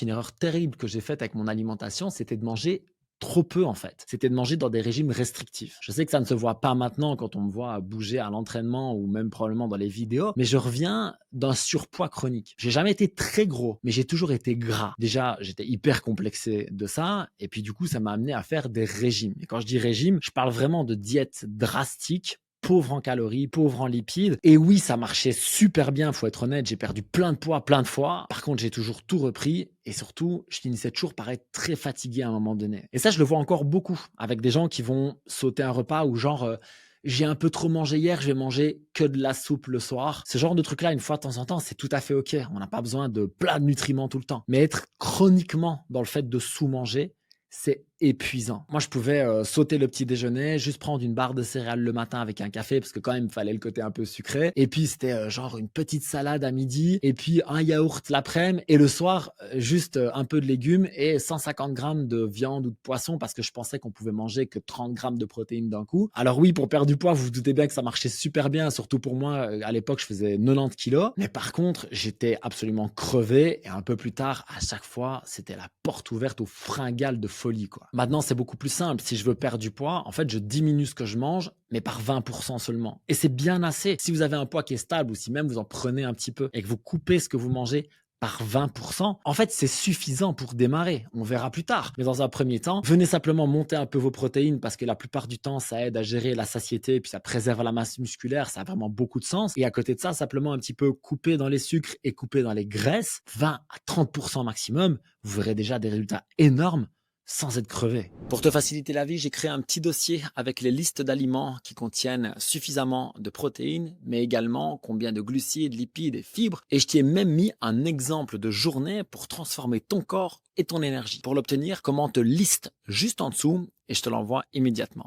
Une erreur terrible que j'ai faite avec mon alimentation, c'était de manger trop peu en fait. C'était de manger dans des régimes restrictifs. Je sais que ça ne se voit pas maintenant quand on me voit bouger à l'entraînement ou même probablement dans les vidéos, mais je reviens d'un surpoids chronique. J'ai jamais été très gros, mais j'ai toujours été gras. Déjà, j'étais hyper complexé de ça, et puis du coup, ça m'a amené à faire des régimes. Et quand je dis régime, je parle vraiment de diète drastique, pauvre en calories, pauvre en lipides. Et oui, ça marchait super bien, faut être honnête. J'ai perdu plein de poids, plein de fois. Par contre, j'ai toujours tout repris. Et surtout, je finissais toujours par être très fatigué à un moment donné. Et ça, je le vois encore beaucoup avec des gens qui vont sauter un repas ou genre, j'ai un peu trop mangé hier, je vais manger que de la soupe le soir. Ce genre de truc-là, une fois de temps en temps, c'est tout à fait OK. On n'a pas besoin de plein de nutriments tout le temps. Mais être chroniquement dans le fait de sous-manger, c'est épuisant. Moi, je pouvais sauter le petit déjeuner, juste prendre une barre de céréales le matin avec un café, parce que quand même, il fallait le côté un peu sucré. Et puis, c'était genre une petite salade à midi, et puis un yaourt l'après-midi, et le soir, juste un peu de légumes et 150 grammes de viande ou de poisson, parce que je pensais qu'on pouvait manger que 30 grammes de protéines d'un coup. Alors oui, pour perdre du poids, vous vous doutez bien que ça marchait super bien, surtout pour moi. À l'époque, je faisais 90 kilos. Mais par contre, j'étais absolument crevé, et un peu plus tard, à chaque fois, c'était la porte ouverte aux fringales de folie, quoi. Maintenant, c'est beaucoup plus simple. Si je veux perdre du poids, en fait, je diminue ce que je mange, mais par 20% seulement. Et c'est bien assez. Si vous avez un poids qui est stable, ou si même vous en prenez un petit peu et que vous coupez ce que vous mangez par 20%, en fait, c'est suffisant pour démarrer. On verra plus tard. Mais dans un premier temps, venez simplement monter un peu vos protéines, parce que la plupart du temps, ça aide à gérer la satiété, puis ça préserve la masse musculaire. Ça a vraiment beaucoup de sens. Et à côté de ça, simplement un petit peu couper dans les sucres et couper dans les graisses, 20 à 30% maximum, vous verrez déjà des résultats énormes sans être crevé. Pour te faciliter la vie, j'ai créé un petit dossier avec les listes d'aliments qui contiennent suffisamment de protéines, mais également combien de glucides, lipides et fibres. Et je t'y ai même mis un exemple de journée pour transformer ton corps et ton énergie. Pour l'obtenir, commente liste juste en dessous et je te l'envoie immédiatement.